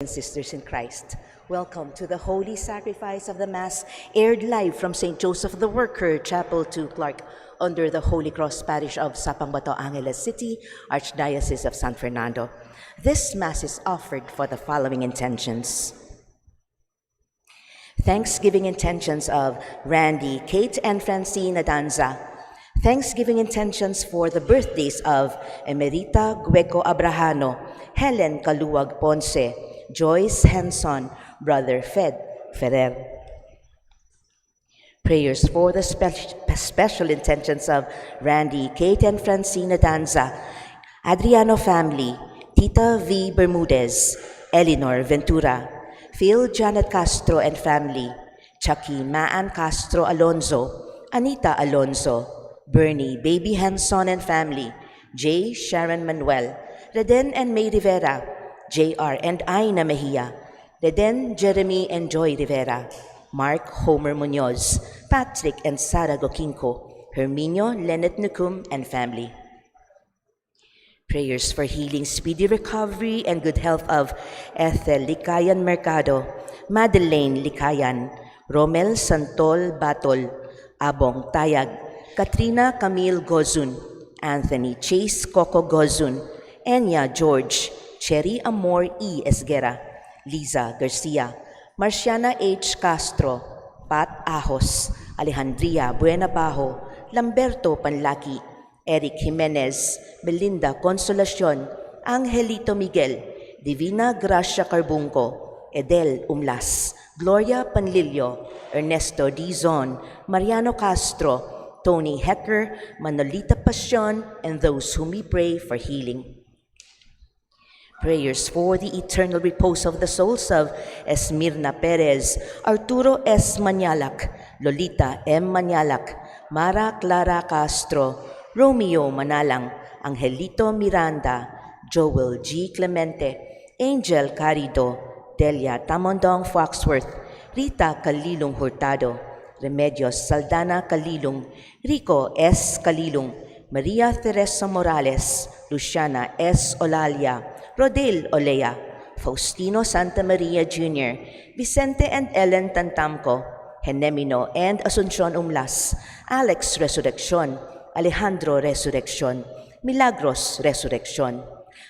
and sisters in Christ. Welcome to the Holy Sacrifice of the Mass, aired live from St. Joseph the Worker Chapel to Clark under the Holy Cross Parish of Sapang-Bato, Angeles City, Archdiocese of San Fernando. This Mass is offered for the following intentions. Thanksgiving intentions of Randy, Kate, and Francine Adanza. Thanksgiving intentions for the birthdays of Emerita Gueco Abrahano, Helen Kaluwag Ponce, Joyce Henson, Brother Fed Ferrer. Prayers for the special intentions of Randy, Kate, and Francina Danza, Adriano family, Tita V. Bermudez, Eleanor Ventura, Phil Janet Castro and family, Chucky Maan Castro Alonzo, Anita Alonzo, Bernie Baby Hanson and family, Jay Sharon Manuel, Reden and May Rivera, JR and Aina Mejia, Reden Jeremy and Joy Rivera, Mark Homer Munoz, Patrick and Sara Gokinko, Herminio Leonard Nukum and family. Prayers for healing, speedy recovery, and good health of Ethel Likayan Mercado, Madeleine Likayan, Romel Santol Batol, Abong Tayag, Katrina Camille Gozun, Anthony Chase Coco Gozun, Enya George, Cherry Amor E. Esguera, Liza Garcia, Marciana H. Castro, Pat Ahos, Alejandria Buenabajo, Lamberto Panlaki, Eric Jimenez, Belinda Consolacion, Angelito Miguel, Divina Gracia Carbunco, Edel Umlas, Gloria Panlilio, Ernesto Dizon, Mariano Castro, Tony Hecker, Manolita Passion, and those whom we pray for healing. Prayers for the eternal repose of the souls of Esmirna Perez, Arturo S. Manyalak, Lolita M. Manyalak, Mara Clara Castro, Romeo Manalang, Angelito Miranda, Joel G. Clemente, Angel Carido, Delia Tamondong Foxworth, Rita Kalilong Hurtado, Remedios Saldana Kalilong, Rico S. Kalilong, Maria Teresa Morales, Luciana S. Olalia, Rodel Olea, Faustino Santa Maria Jr., Vicente and Ellen Tantamco, Henemino and Asuncion Umlas, Alex Resurreccion, Alejandro Resurreccion, Milagros Resurreccion,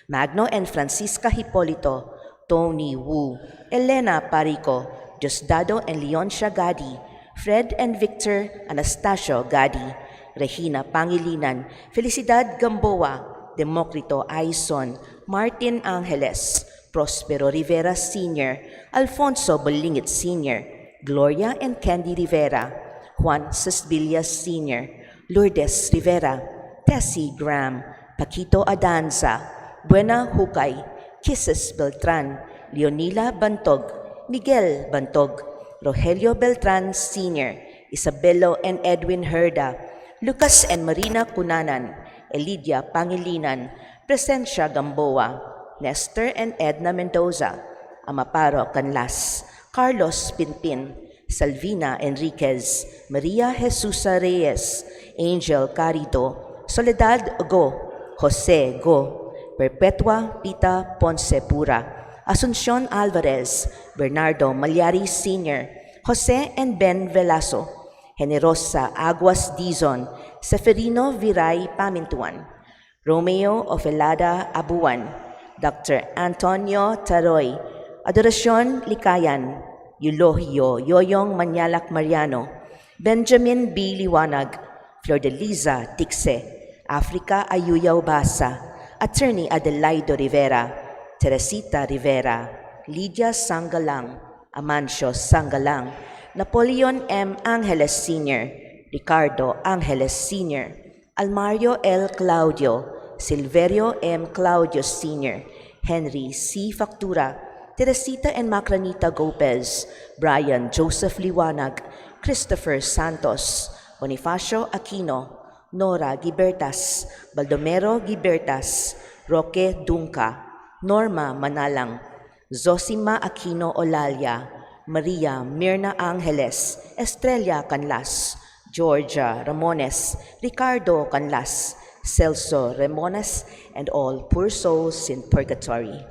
Magno and Francisca Hipolito, Tony Wu, Elena Parico, Diosdado and Leoncia Gadi, Fred and Victor Anastasio Gadi, Regina Pangilinan, Felicidad Gamboa, Democrito Aison, Martin Angeles, Prospero Rivera Sr., Alfonso Bolingit Sr., Gloria and Candy Rivera, Juan Sesbillas Sr., Lourdes Rivera, Tessie Graham, Paquito Adanza, Buena Hukay, Kisses Beltran, Leonila Bantog, Miguel Bantog, Rogelio Beltran Sr., Isabelo and Edwin Herda, Lucas and Marina Cunanan, Elidia Pangilinan, Presencia Gamboa, Nestor and Edna Mendoza, Amaparo Canlas, Carlos Pinpin, Salvina Enriquez, Maria Jesusa Reyes, Angel Carido, Soledad Go, Jose Go, Perpetua Pita Ponce Pura, Asuncion Alvarez, Bernardo Malyari Sr., Jose and Ben Velasco, Generosa Aguas Dizon, Seferino Viray Pamintuan, Romeo Ofelada Abuan, Dr. Antonio Taroy, Adoracion Likayan, Eulogio Yoyong Manyalak Mariano, Benjamin B. Liwanag, Flor de Liza Tixe, Africa Ayuyaw Basa, Attorney Adelaido Rivera, Teresita Rivera, Lydia Sangalang, Amancio Sangalang, Napoleon M. Angeles Sr., Ricardo Angeles Sr., Almario L. Claudio, Silverio M. Claudio Sr., Henry C. Factura, Teresita and Macranita Gopez, Brian Joseph Liwanag, Christopher Santos, Bonifacio Aquino, Nora Gibertas, Baldomero Gibertas, Roque Dunca, Norma Manalang, Zosima Aquino Olalia, Maria Mirna Angeles, Estrella Canlas, Georgia Ramones, Ricardo Canlas, Celso Ramones, and all poor souls in purgatory.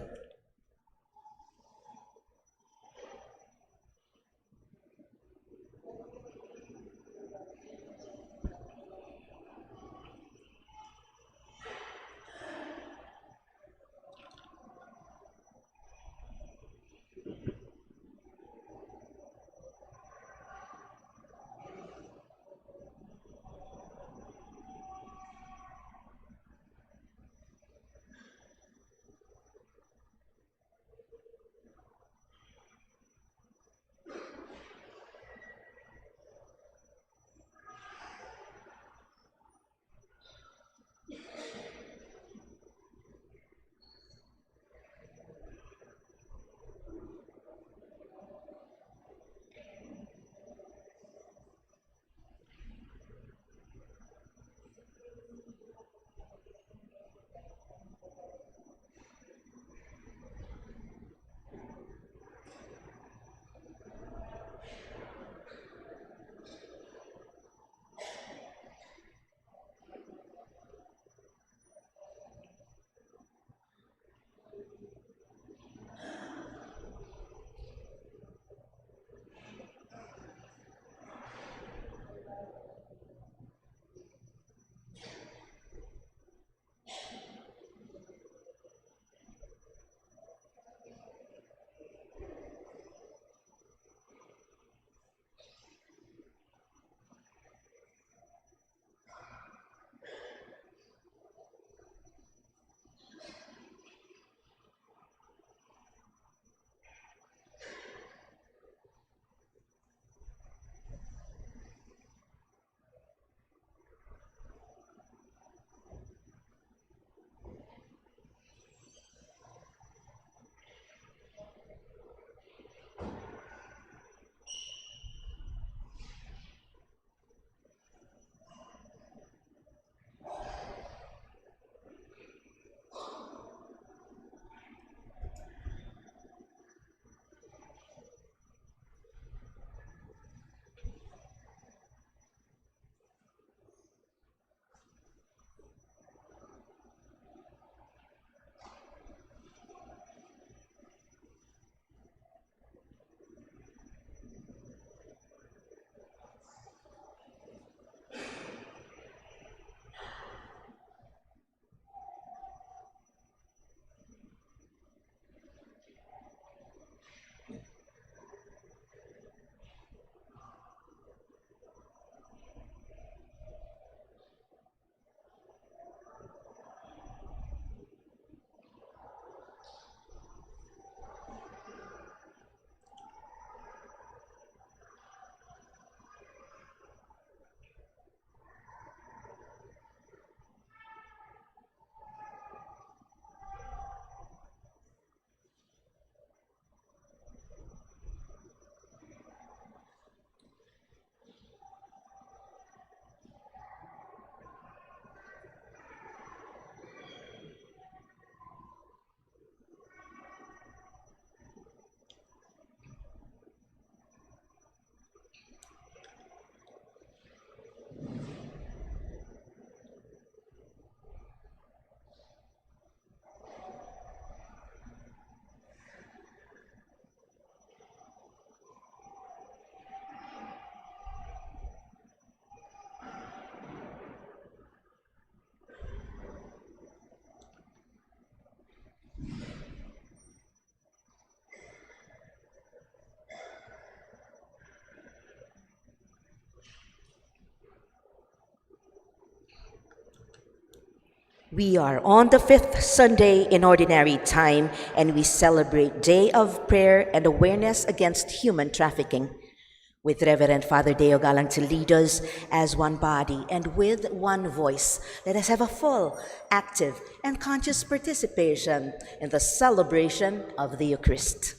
We are on the fifth Sunday in Ordinary Time, and we celebrate Day of Prayer and Awareness Against Human Trafficking. With Reverend Father Deo Galang to lead us as one body and with one voice, let us have a full, active, and conscious participation in the celebration of the Eucharist.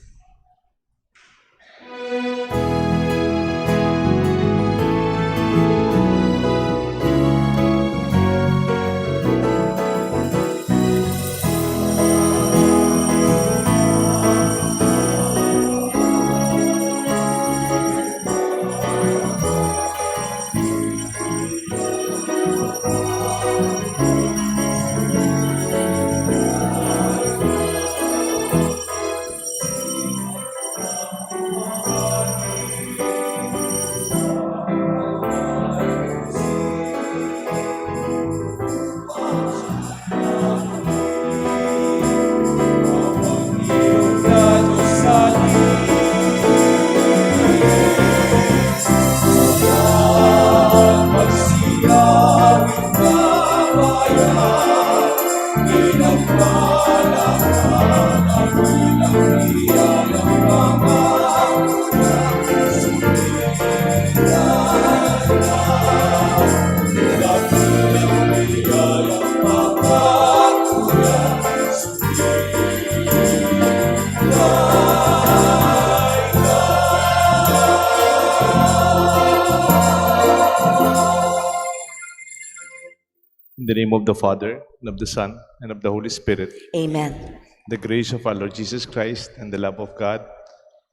In the name of the Father, and of the Son, and of the Holy Spirit. Amen. The grace of our Lord Jesus Christ and the love of God,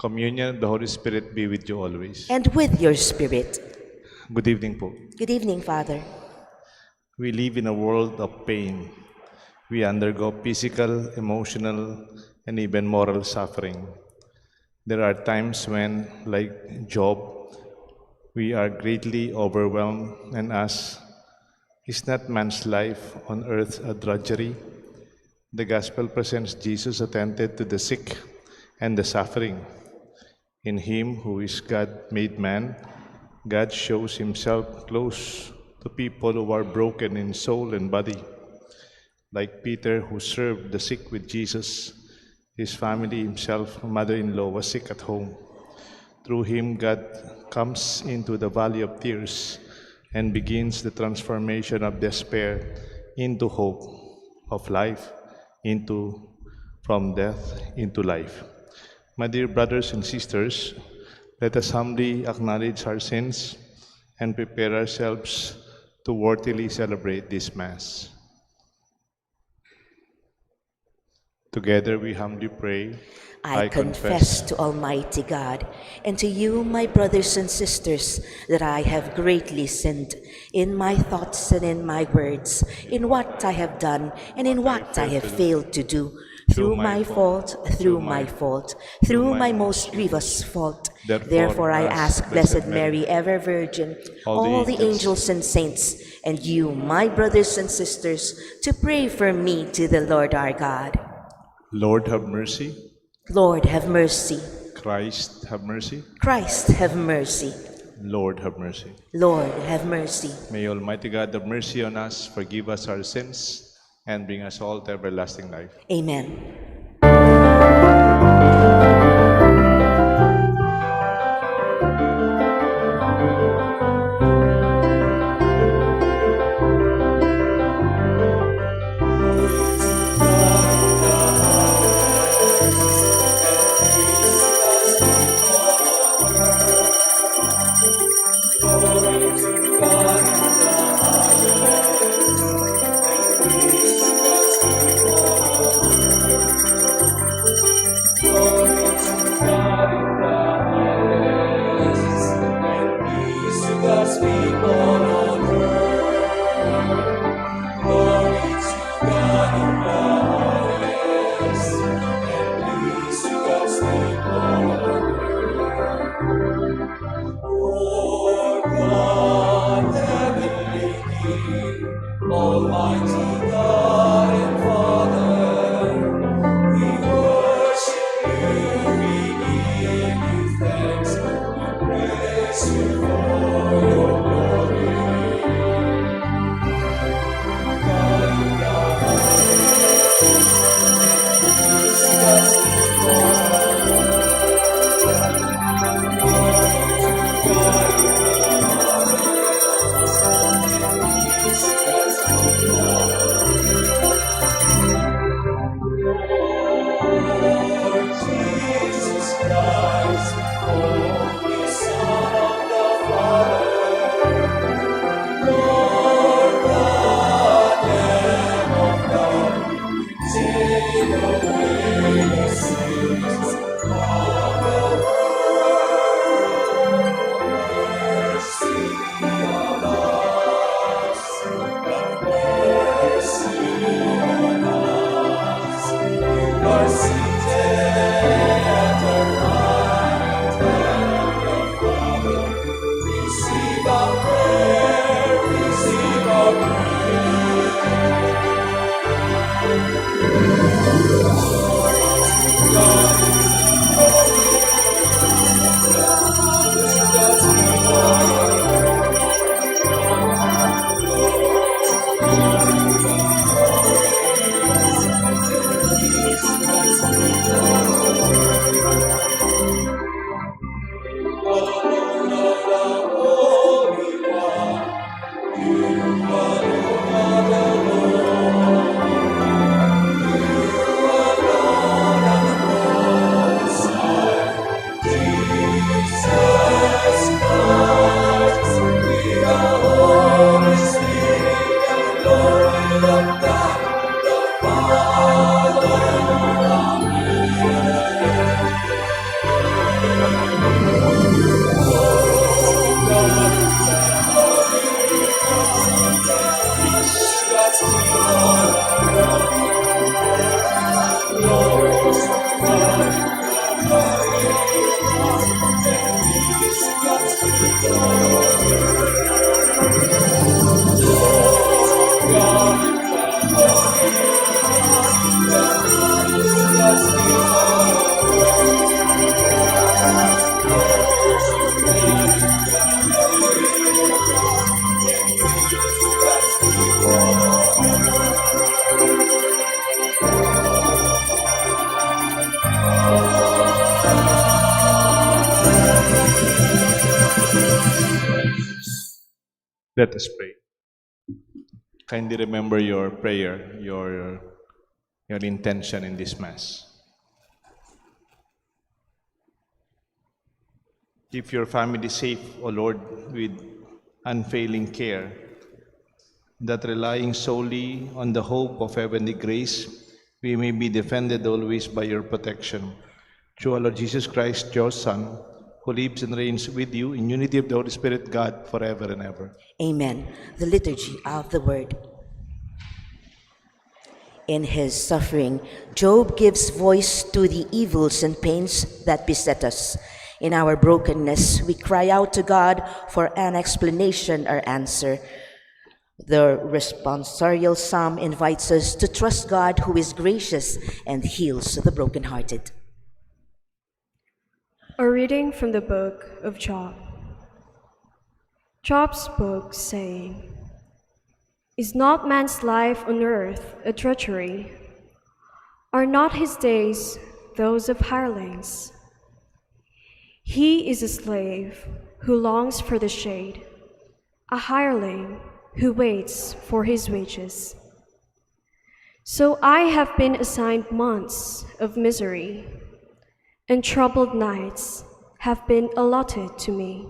communion of the Holy Spirit be with you always. And with your spirit. Good evening po. Good evening, Father. We live in a world of pain. We undergo physical, emotional, and even moral suffering. There are times when, like Job, we are greatly overwhelmed and ask, is not man's life on earth a drudgery? The Gospel presents Jesus attended to the sick and the suffering. In Him, who is God made man, God shows Himself close to people who are broken in soul and body. Like Peter, who served the sick with Jesus, his family, himself, mother-in-law, was sick at home. Through Him, God comes into the valley of tears and begins the transformation of despair into hope, of life from death into life. My dear brothers and sisters, let us humbly acknowledge our sins and prepare ourselves to worthily celebrate this Mass. Together we humbly pray. I confess to Almighty God and to you, my brothers and sisters, that I have greatly sinned in my thoughts and in my words, in what I have done and in what I have failed to do, through my fault, through my most grievous fault. Therefore I ask Blessed Mary, ever Virgin, all the angels and saints, and you, my brothers and sisters, to pray for me to the Lord our God. Lord, have mercy. Lord, have mercy. Christ, have mercy. Christ, have mercy. Lord, have mercy. Lord, have mercy. May Almighty God have mercy on us, forgive us our sins, and bring us all to everlasting life. Amen. Let us pray. Kindly remember your prayer, your intention in this Mass. Keep your family safe, O Lord, with unfailing care, that relying solely on the hope of heavenly grace, we may be defended always by your protection. Through our Lord Jesus Christ, your Son, who lives and reigns with you in unity of the Holy Spirit, God, forever and ever. Amen. The Liturgy of the Word. In his suffering, Job gives voice to the evils and pains that beset us. In our brokenness, we cry out to God for an explanation or answer. The responsorial psalm invites us to trust God, who is gracious and heals the brokenhearted. A reading from the book of Job. Job spoke, saying, "Is not man's life on earth a drudgery? Are not his days those of hirelings? He is a slave who longs for the shade, a hireling who waits for his wages. So I have been assigned months of misery, and troubled nights have been allotted to me.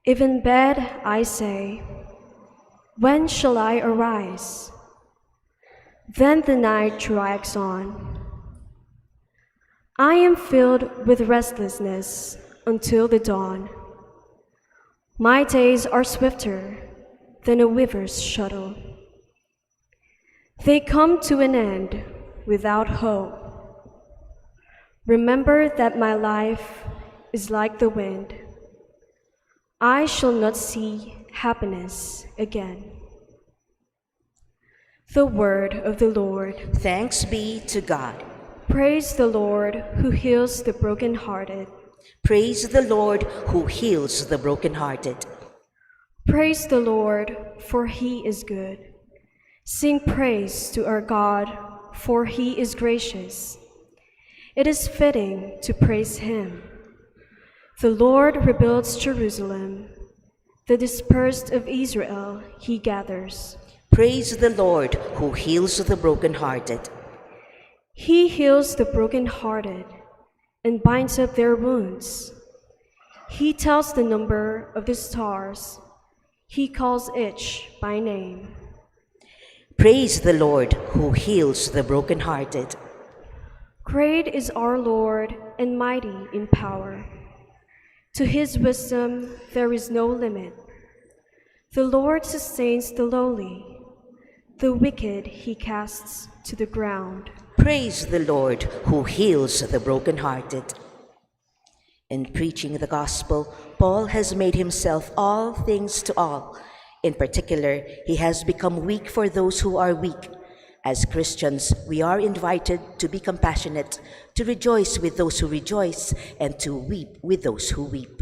If in bed I say, 'When shall I arise?' Then the night drags on. I am filled with restlessness until the dawn. My days are swifter than a weaver's shuttle. They come to an end without hope. Remember that my life is like the wind. I shall not see happiness again." The word of the Lord. Thanks be to God. Praise the Lord who heals the brokenhearted. Praise the Lord who heals the brokenhearted. Praise the Lord, for he is good. Sing praise to our God, for he is gracious. It is fitting to praise him. The Lord rebuilds Jerusalem. The dispersed of Israel he gathers. Praise the Lord who heals the brokenhearted. He heals the brokenhearted and binds up their wounds. He tells the number of the stars. He calls each by name. Praise the Lord who heals the brokenhearted. Great is our Lord and mighty in power. To his wisdom there is no limit. The Lord sustains the lowly. The wicked he casts to the ground. Praise the Lord who heals the brokenhearted. In preaching the gospel, Paul has made himself all things to all. In particular, he has become weak for those who are weak. As Christians, we are invited to be compassionate, to rejoice with those who rejoice, and to weep with those who weep.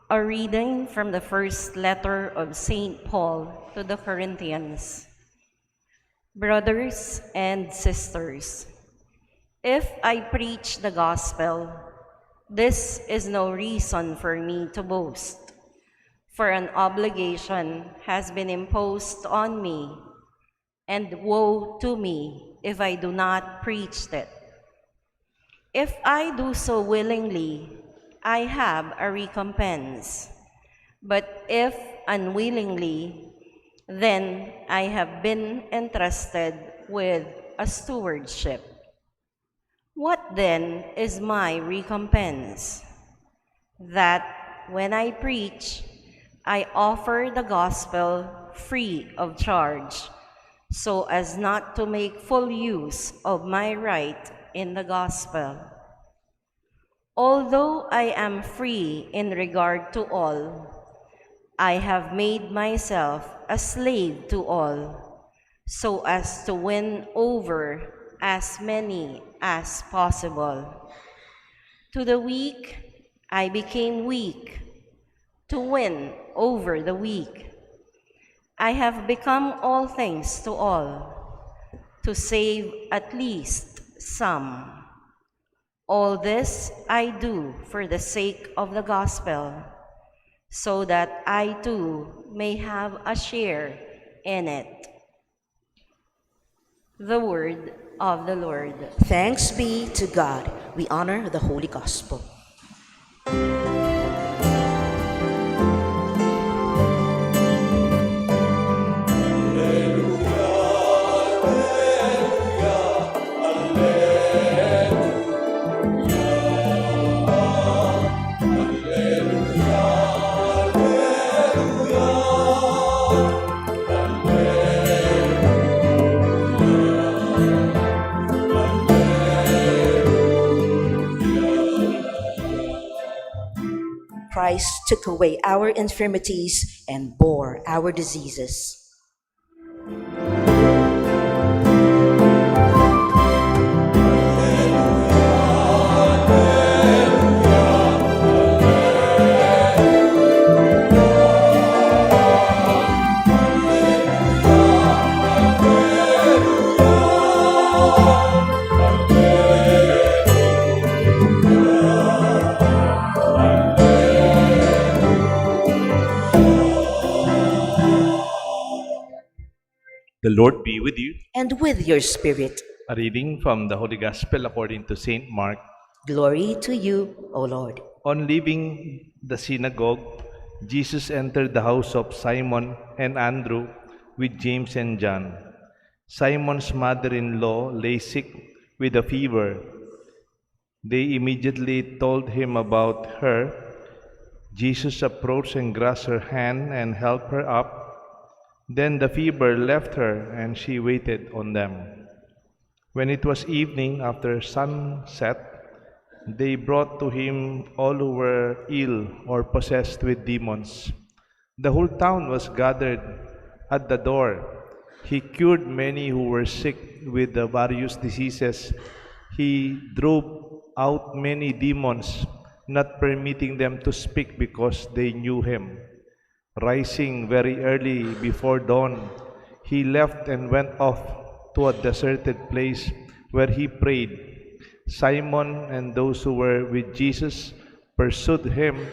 A reading from the first letter of St. Paul to the Corinthians. Brothers and sisters, if I preach the gospel, this is no reason for me to boast, for an obligation has been imposed on me, and woe to me if I do not preach it. If I do so willingly, I have a recompense. But if unwillingly, then I have been entrusted with a stewardship. What then is my recompense? That when I preach, I offer the gospel free of charge, so as not to make full use of my right in the gospel. Although I am free in regard to all, I have made myself a slave to all, so as to win over as many as possible. To the weak, I became weak, to win over the weak. I have become all things to all, to save at least some. All this I do for the sake of the gospel, so that I too may have a share in it. The word of the Lord. Thanks be to God. We honor the Holy Gospel. Christ took away our infirmities and bore our diseases. The Lord be with you. And with your spirit, A reading from the Holy Gospel according to St. Mark. glory to you, O Lord. On leaving the synagogue, Jesus entered the house of Simon and Andrew with James and John. Simon's mother-in-law lay sick with a fever. They immediately told him about her. Jesus approached and grasped her hand and helped her up. Then the fever left her, and she waited on them. When it was evening, after sunset, they brought to him all who were ill or possessed with demons. The whole town was gathered at the door. He cured many who were sick with the various diseases. He drove out many demons, not permitting them to speak because they knew him. Rising very early before dawn, he left and went off to a deserted place where he prayed. Simon and those who were with Jesus pursued him,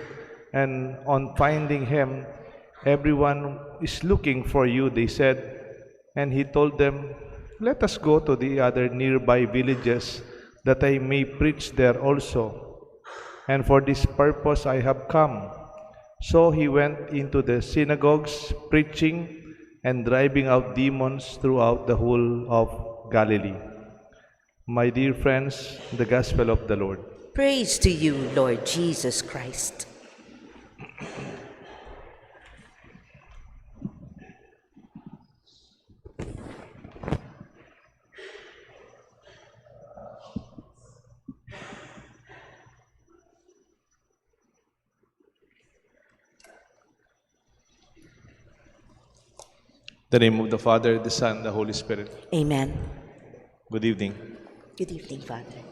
and on finding him, everyone is looking for you, they said. And he told them, let us go to the other nearby villages, that I may preach there also. And for this purpose I have come. So he went into the synagogues, preaching and driving out demons throughout the whole of Galilee. My dear friends, the Gospel of the Lord. Praise to you, Lord Jesus Christ. In the name of the Father, the Son, the Holy Spirit. Amen. Good evening. Good evening, Father.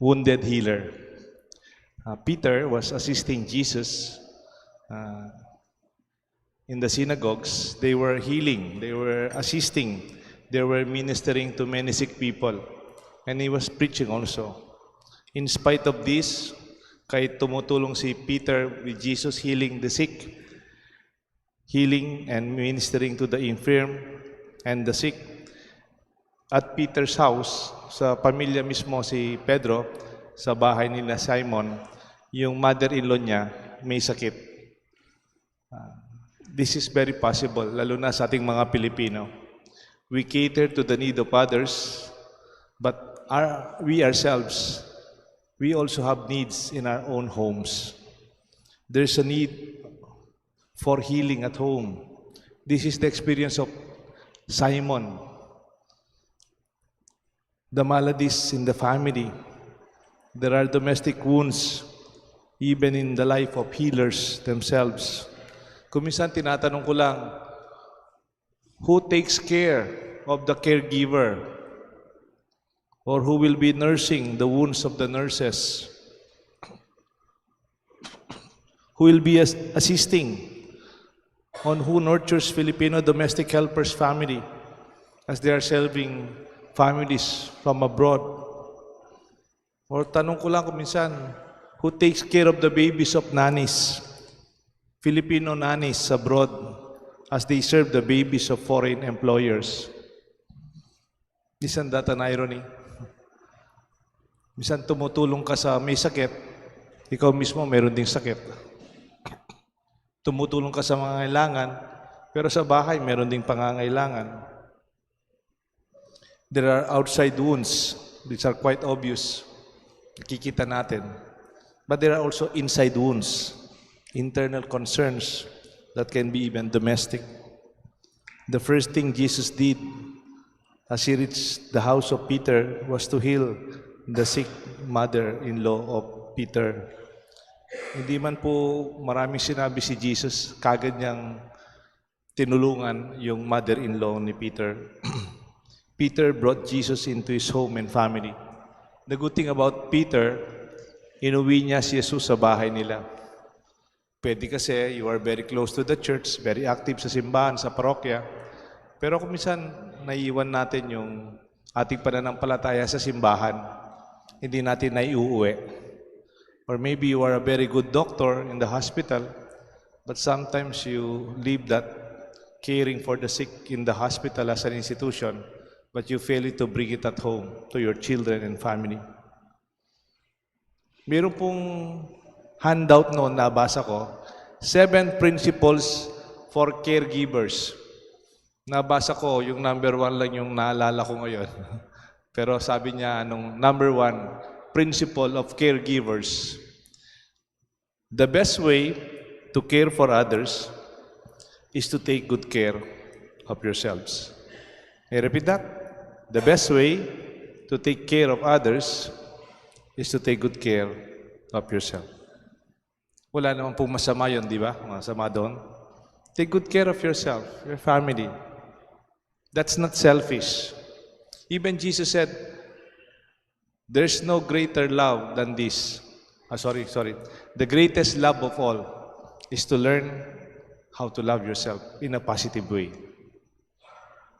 Wounded healer. Peter was assisting Jesus in the synagogues. They were healing, they were assisting, they were ministering to many sick people. And he was preaching also. In spite of this, kahit tumutulong si Peter with Jesus healing the sick, healing and ministering to the infirm and the sick, at Peter's house, sa pamilya mismo si Pedro, sa bahay nila Simon, yung mother-in-law niya may sakit. This is very possible, lalo na sa ating mga Pilipino. We cater to the need of others, but we ourselves, we also have needs in our own homes. There's a need for healing at home. This is the experience of Simon. The maladies in the family. There are domestic wounds, even in the life of healers themselves. Kung minsan tinatanong ko lang, who takes care of the caregiver? Or who will be nursing the wounds of the nurses? Who will be assisting on who nurtures Filipino domestic helpers' family as they are serving families from abroad? Or tanong ko lang kung minsan, who takes care of the babies of nannies, Filipino nannies abroad, as they serve the babies of foreign employers? Isn't that an irony? Minsan tumutulong ka sa may sakit, ikaw mismo meron ding sakit. Tumutulong ka sa mga kailangan, pero sa bahay meron ding pangangailangan. There are outside wounds, which are quite obvious. Nakikita natin. But there are also inside wounds, internal concerns that can be even domestic. The first thing Jesus did as he reached the house of Peter was to heal the sick mother-in-law of Peter. Hindi man po maraming sinabi si Jesus, kagad niyang tinulungan yung mother-in-law ni Peter. Peter brought Jesus into his home and family. The good thing about Peter, inuwi niya si Jesus sa bahay nila. Pwede kasi you are very close to the church, very active sa simbahan, sa parokya. Pero kung minsan naiiwan natin yung ating pananampalataya sa simbahan, hindi natin naiuuwi. Or maybe you are a very good doctor in the hospital, but sometimes you leave that caring for the sick in the hospital as an institution, but you fail to bring it at home to your children and family. Meron pong handout noon na nabasa ko, 7 principles for caregivers. Nabasa ko, yung number 1 lang yung naalala ko ngayon. Pero sabi niya, number 1, principle of caregivers. The best way to care for others is to take good care of yourselves. I repeat that. The best way to take care of others is to take good care of yourself. Wala naman pong masama yun, di ba? Masama doon. Take good care of yourself, your family. That's not selfish. Even Jesus said, there's no greater love than this. The greatest love of all is to learn how to love yourself in a positive way.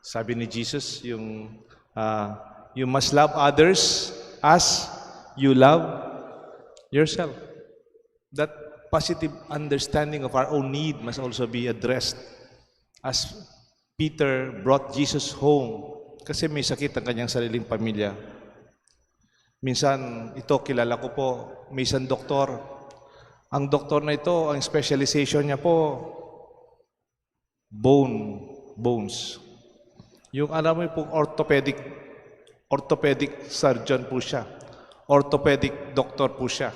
Sabi ni Jesus, you must love others as you love yourself. That positive understanding of our own need must also be addressed. As Peter brought Jesus home, kasi may sakit ang kanyang sariling pamilya. Minsan, ito kilala ko po, may isang doktor. Ang doktor na ito, ang specialization niya po, bones. Yung alam mo po, orthopedic surgeon po siya. Orthopedic doctor po siya.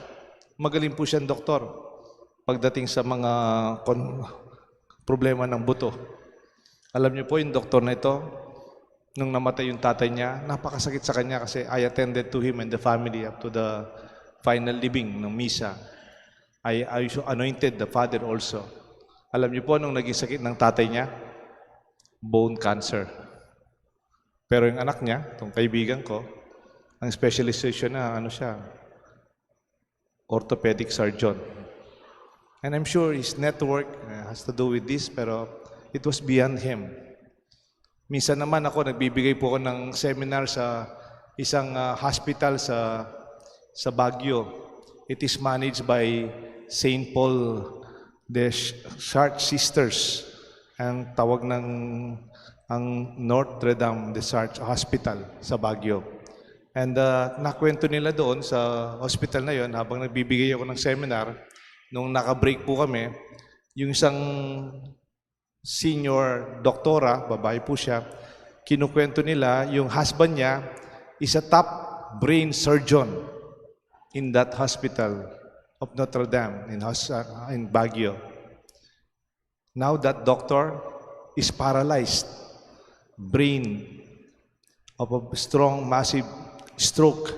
Magaling po siyang doktor pagdating sa mga problema ng buto. Alam niyo po, yung doktor na ito, nung namatay yung tatay niya, napakasakit sa kanya kasi I attended to him and the family up to the final living ng misa. I anointed the father also. Alam niyo po, nung naging sakit ng tatay niya, bone cancer. Pero yung anak niya, itong kaibigan ko, ang specialization na, orthopedic surgeon. And I'm sure his network has to do with this, pero it was beyond him. Minsan naman ako, nagbibigay po ako ng seminar sa isang hospital sa Baguio. It is managed by St. Paul the Church Sisters. Ang tawag ng Notre Dame de Church Hospital sa Baguio. And nakwento nila doon sa hospital na yon habang nagbibigay ako ng seminar, nung naka-break po kami, yung isang senior doktora, babae po siya, kinukwento nila, yung husband niya is a top brain surgeon in that hospital of Notre Dame in Baguio. Now that doctor is paralyzed, brain of a strong, massive stroke,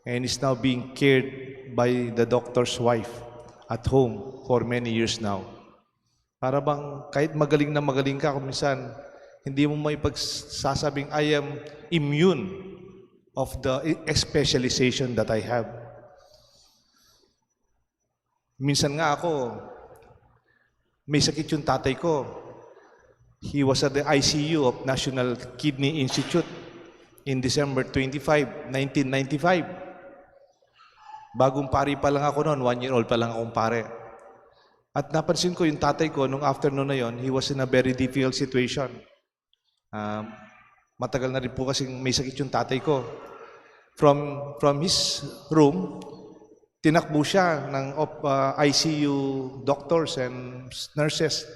and is now being cared by the doctor's wife at home for many years now. Para bang kahit magaling na magaling ka, kung minsan hindi mo may pagsasabing I am immune of the specialization that I have. Minsan nga ako, may sakit yung tatay ko. He was at the ICU of National Kidney Institute in December 25, 1995. Bagong pari pa lang ako noon, 1 year old pa lang akong pare. At napansin ko yung tatay ko, nung afternoon na yon, he was in a very difficult situation. Matagal na rin po kasi may sakit yung tatay ko. From his room, tinakbo siya ng ICU doctors and nurses.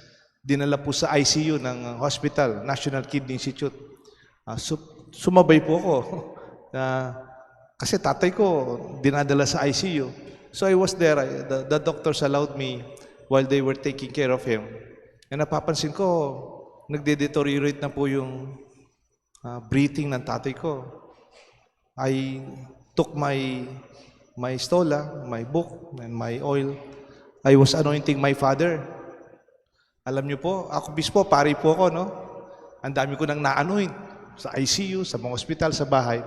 Dinala po sa ICU ng hospital, National Kidney Institute. Sumabay po ako. Kasi tatay ko dinadala sa ICU. So I was there. The doctors allowed me while they were taking care of him. And napapansin ko, nagde-deteriorate na po yung breathing ng tatay ko. I took my stola, my book, and my oil. I was anointing my father. Alam niyo po, ako bispo, pari po ako, no? Ang dami ko nang na-anoint sa ICU, sa mga ospital, sa bahay.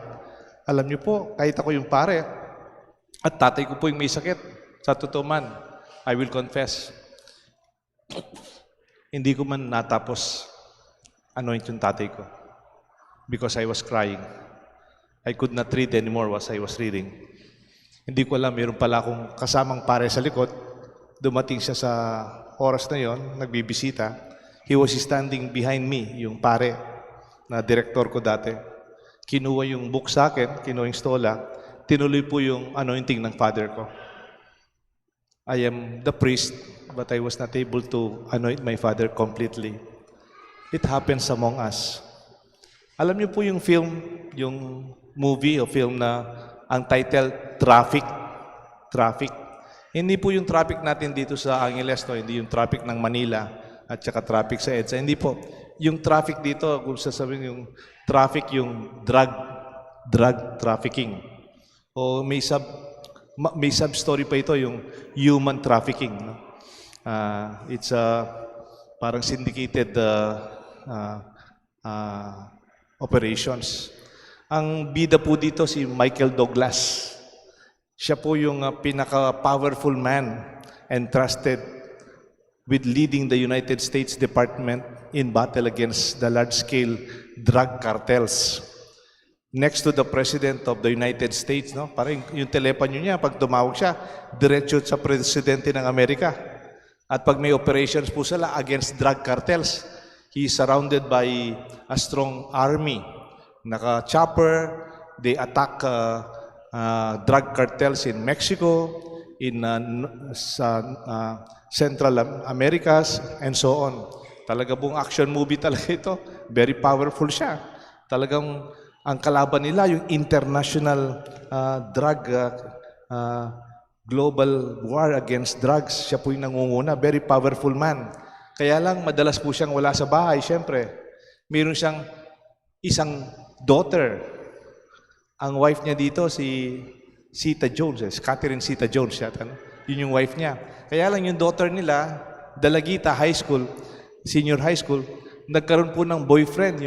Alam niyo po, kahit ako yung pare, at tatay ko po yung may sakit, sa totoo man, I will confess, hindi ko man natapos anoint yung tatay ko because I was crying. I could not read anymore as I was reading. Hindi ko alam, mayroon pala akong kasamang pare sa likod. Dumating siya sa oras na yon, nagbibisita. He was standing behind me, yung pare na director ko dati. Kinuha yung book sa akin, kinuha yung stola, tinuloy po yung anointing ng father ko. I am the priest, but I was not able to anoint my father completely. It happens among us. Alam niyo po yung film, yung movie o film na ang title, Traffic. Hindi po yung traffic natin dito sa Angeles, no? Hindi yung traffic ng Manila at saka traffic sa EDSA. Hindi po. Yung traffic dito, kung sasabihin yung traffic, yung drug trafficking. O may sub-story pa ito, yung human trafficking. No? It's parang syndicated operations. Ang bida po dito si Michael Douglas. Siya po yung pinaka-powerful man entrusted with leading the United States Department in battle against the large-scale drug cartels. next to the President of the United States, no? Parang yung telepono niya, pag tumawag siya, diretso sa Presidente ng Amerika. At pag may operations po sila against drug cartels, he is surrounded by a strong army. Naka-chopper, they attack drug cartels in Mexico, in sa Central Americas, and so on. Talaga pong action movie talaga ito. Very powerful siya. Talagang ang kalaban nila, yung international drug, global war against drugs. Siya po yung nangunguna. Very powerful man. Kaya lang, madalas po siyang wala sa bahay, syempre. Meron siyang isang daughter. Ang wife niya dito, si Sita Jones. Catherine Sita Jones. Yun yung wife niya. Kaya lang yung daughter nila, Dalagita High School, senior high school, nagkaroon po ng boyfriend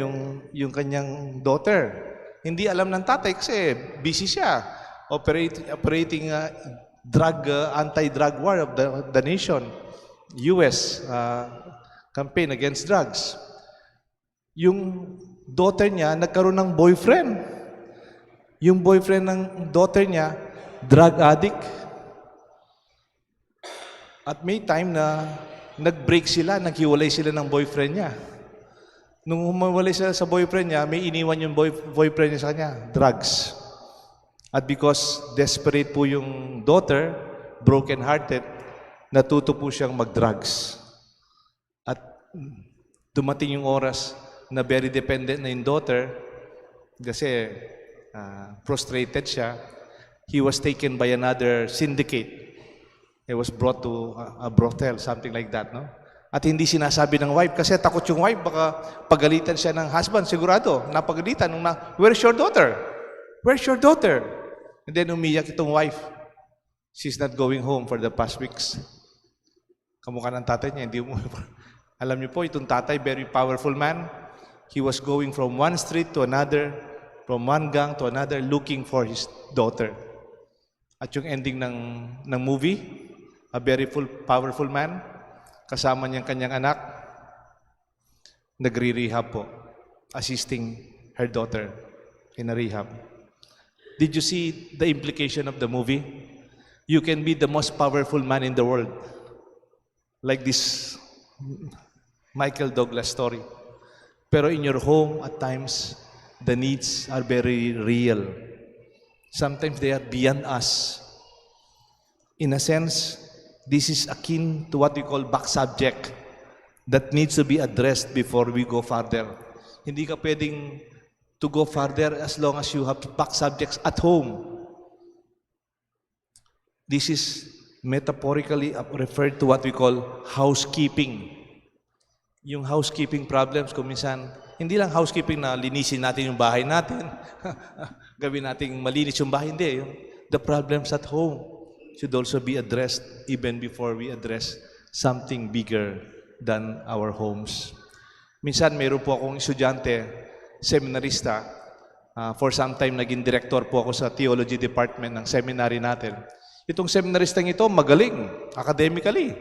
yung kanyang daughter. Hindi alam ng tatay kasi busy siya operating anti-drug war of the nation, US campaign against drugs. Yung daughter niya nagkaroon ng boyfriend. Yung boyfriend ng daughter niya, drug addict. At may time na nag-break sila, naghiwalay sila ng boyfriend niya. Nung humawalay sila sa boyfriend niya, may iniwan yung boyfriend niya sa kanya, drugs. At because desperate po yung daughter, broken-hearted, natuto po siyang mag-drugs. At dumating yung oras na very dependent na yung daughter, kasi frustrated siya, he was taken by another syndicate. He was brought to a brothel, something like that, no? At hindi sinasabi ng wife kasi takot yung wife, baka pagalitan siya ng husband, sigurado, napagalitan. Where's your daughter? Where's your daughter? And then umiyak itong wife. She's not going home for the past weeks. Kamukha ng tatay niya, hindi mo. Alam niyo po, itong tatay, very powerful man. He was going from one street to another, from one gang to another, looking for his daughter. At yung ending ng movie, a very powerful man, kasama niyang kanyang anak, nagre-rehab po, assisting her daughter in a rehab. Did you see the implication of the movie? You can be the most powerful man in the world, like this Michael Douglas story. Pero in your home, at times, the needs are very real. Sometimes they are beyond us. In a sense, this is akin to what we call back subject that needs to be addressed before we go further. Hindi ka pwedeng to go further as long as you have back subjects at home. This is metaphorically referred to what we call housekeeping. Yung housekeeping problems, kung minsan, hindi lang housekeeping na linisin natin yung bahay natin, gawin natin malinis yung bahay, hindi. The problems at home should also be addressed even before we address something bigger than our homes. Minsan, mayroon po akong estudyante, seminarista. For some time, naging director po ako sa theology department ng seminary natin. Itong seminaristang ito, magaling, academically.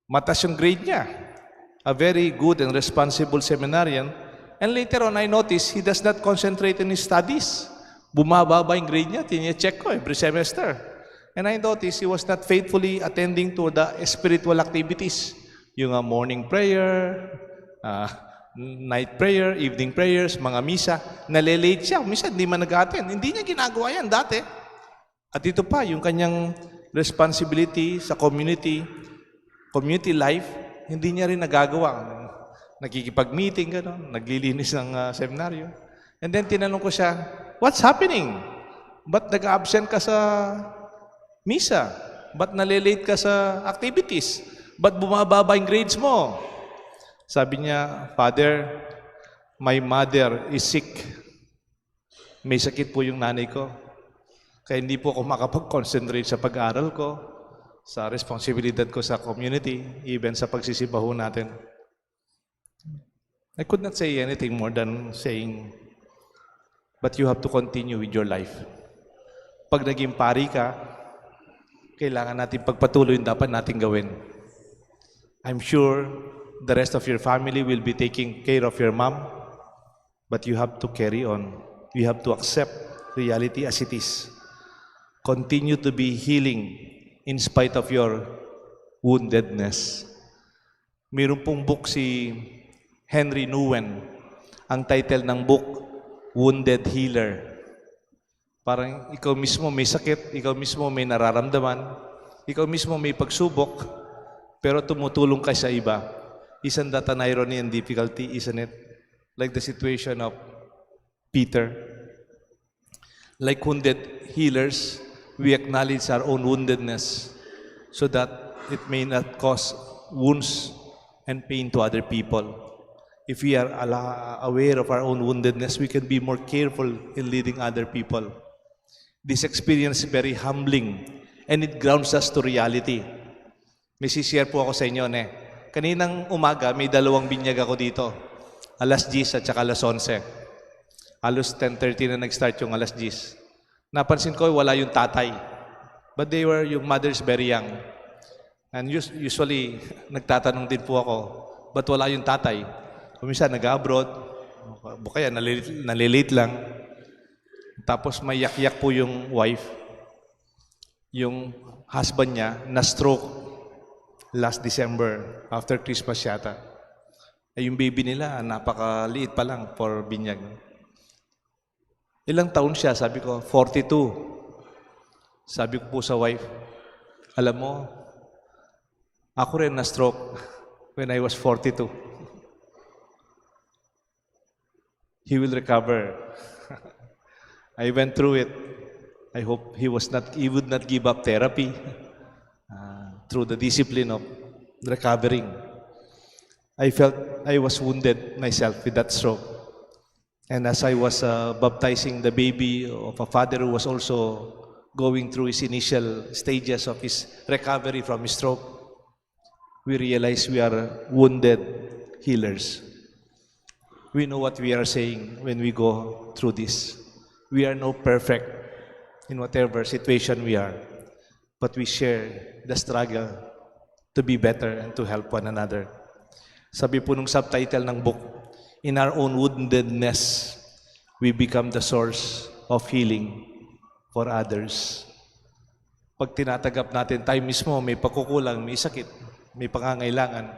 Mataas yung grade niya. A very good and responsible seminarian. And later on, I noticed he does not concentrate in his studies. Bumababa yung grade niya, tine-check ko every semester. And I noticed he was not faithfully attending to the spiritual activities. Yung morning prayer, night prayer, evening prayers, mga misa. Nalilate siya. Minsan, hindi man nag-attend. Hindi niya ginagawa yan dati. At ito pa, yung kanyang responsibility sa community life, hindi niya rin nagagawa. Nakikipag-meeting, gano'n, naglilinis ng seminaryo. And then tinanong ko siya, what's happening? Ba't nag-absent ka sa misa? Ba't nalilate ka sa activities? Ba't bumababa yung grades mo? Sabi niya, Father, my mother is sick. May sakit po yung nanay ko. Kaya hindi po ako makapag-concentrate sa pag-aaral ko, sa responsibilidad ko sa community, even sa pagsisibaho natin. I could not say anything more than saying, but you have to continue with your life. Pag naging pari ka, kailangan natin pagpatuloy yung dapat natin gawin. I'm sure the rest of your family will be taking care of your mom, but you have to carry on. We have to accept reality as it is. Continue to be healing in spite of your woundedness. Mayroon pong book si Henry Nouwen. Ang title ng book, Wounded Healer. Parang ikaw mismo may sakit, ikaw mismo may nararamdaman, ikaw mismo may pagsubok, pero tumutulong ka sa iba. Isn't that an irony and difficulty, isn't it? Like the situation of Peter. Like wounded healers, we acknowledge our own woundedness so that it may not cause wounds and pain to other people. If we are aware of our own woundedness, we can be more careful in leading other people. This experience is very humbling and it grounds us to reality. May sishare po ako sa inyo, ne. Kaninang umaga, may 2 binyag ako dito. Alas 10 at saka alas 11. Alos 10:30 na nag-start yung alas 10. Napansin ko, wala yung tatay. But yung mother's very young. And usually, nagtatanong din po ako, ba't wala yung tatay? Kumisa nag-abroad, kaya nalilate lang. Tapos may yak-yak po yung wife. Yung husband niya, na-stroke last December, after Christmas yata. Ay yung baby nila, napakaliit pa lang for binyag. Ilang taon siya? Sabi ko, 42. Sabi ko po sa wife, alam mo, ako rin na-stroke when I was 42. He will recover. I went through it. I hope he would not give up therapy through the discipline of recovering. I felt I was wounded myself with that stroke. And as I was baptizing the baby of a father who was also going through his initial stages of his recovery from his stroke, we realized we are wounded healers. We know what we are saying when we go through this. We are no perfect in whatever situation we are, but we share the struggle to be better and to help one another. Sabi po nung subtitle ng book, in our own woundedness, we become the source of healing for others. Pag tinatagap natin, tayo mismo may pagkukulang, may sakit, may pangangailangan,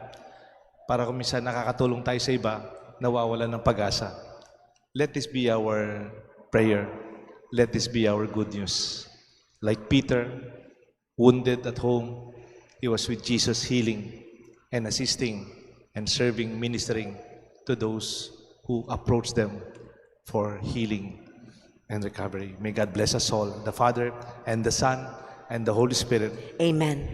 para kung minsan nakakatulong tayo sa iba, nawawalan ng pag-asa. Let this be our prayer. Let this be our good news. Like Peter, wounded at home, he was with Jesus healing and assisting and serving, ministering to those who approach them for healing and recovery. May God bless us all, the Father and the Son and the Holy Spirit. Amen.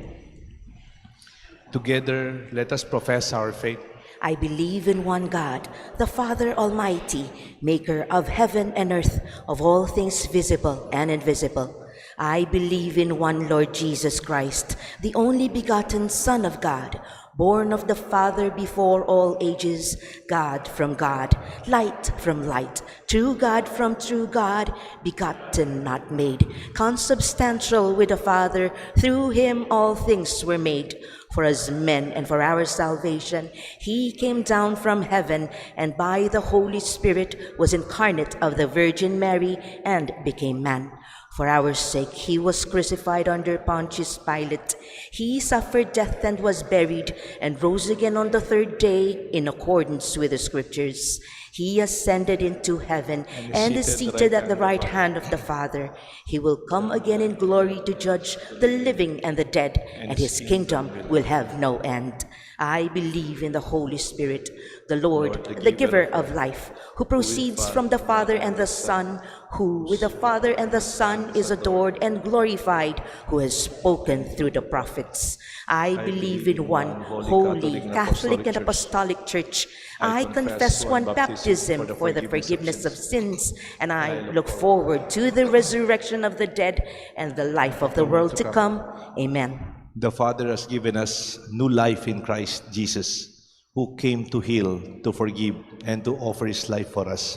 Together, let us profess our faith. I believe in one God, the Father Almighty, maker of heaven and earth, of all things visible and invisible. I believe in one Lord Jesus Christ, the only begotten Son of God, born of the Father before all ages, God from God, light from light, true God from true God, begotten, not made, consubstantial with the Father, through him all things were made. For us men and for our salvation, he came down from heaven and by the Holy Spirit was incarnate of the Virgin Mary and became man. For our sake he was crucified under Pontius Pilate. He suffered death and was buried and rose again on the 3rd day in accordance with the Scriptures. He ascended into heaven and is seated at the right hand of the Father. He will come again in glory to judge the living and the dead, and his kingdom will have no end. I believe in the Holy Spirit, the Lord, the giver of life, who proceeds from the Father and the Son, who with the Father and the Son is adored and glorified, who has spoken through the prophets. I believe in one holy, Catholic and Apostolic Church. I confess one baptism for the forgiveness of sins, and I look forward to the resurrection of the dead and the life of the world to come. Amen. The Father has given us new life in Christ Jesus, who came to heal, to forgive, and to offer his life for us.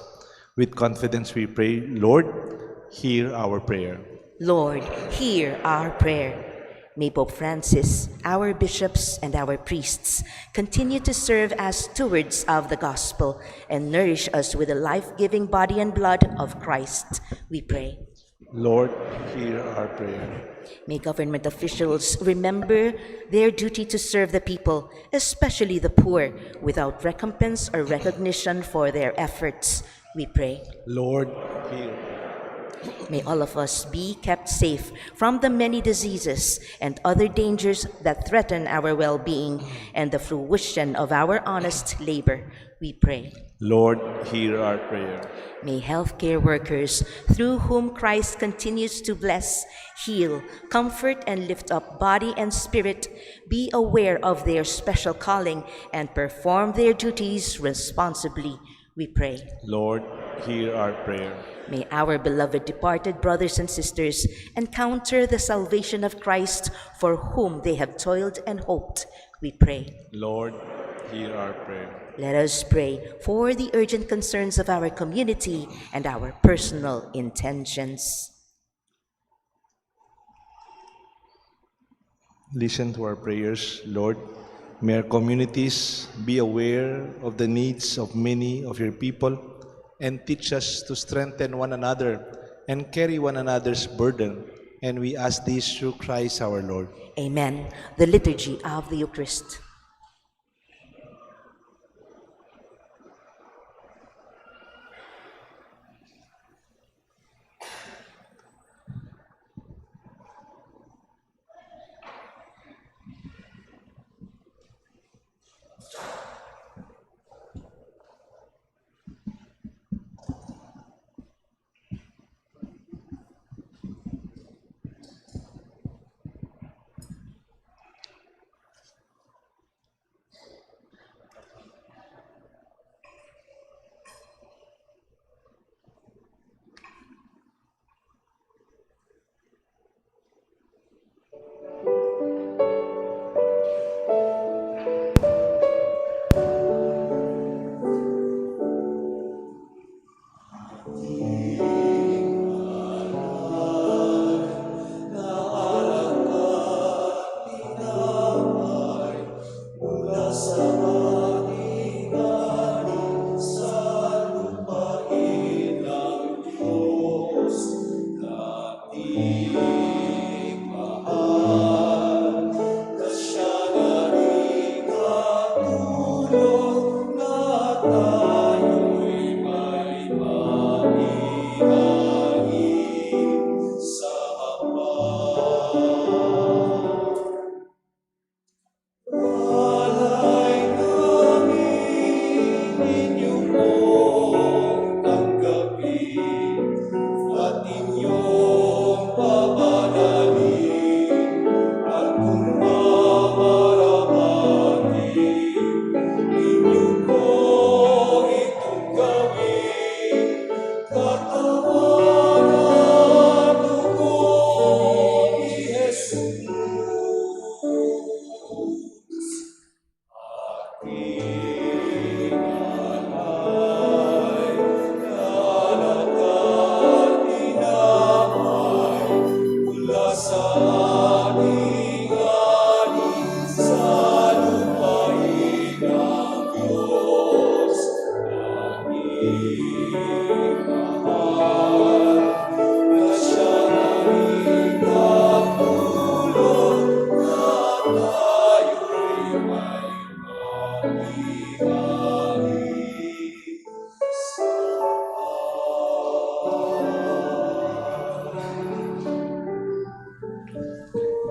With confidence we pray, Lord, hear our prayer. Lord, hear our prayer. May Pope Francis, our bishops, and our priests continue to serve as stewards of the gospel and nourish us with the life-giving body and blood of Christ, we pray. Lord, hear our prayer. May government officials remember their duty to serve the people, especially the poor, without recompense or recognition for their efforts, we pray. Lord, hear. May all of us be kept safe from the many diseases and other dangers that threaten our well-being and the fruition of our honest labor, we pray. Lord, hear our prayer. May healthcare workers, through whom Christ continues to bless, heal, comfort, and lift up body and spirit, be aware of their special calling and perform their duties responsibly, we pray. Lord, hear our prayer. May our beloved departed brothers and sisters encounter the salvation of Christ for whom they have toiled and hoped, we pray. Lord, hear our prayer. Let us pray for the urgent concerns of our community and our personal intentions. Listen to our prayers, Lord. May our communities be aware of the needs of many of your people and teach us to strengthen one another and carry one another's burden. And we ask this through Christ our Lord. Amen. The Liturgy of the Eucharist.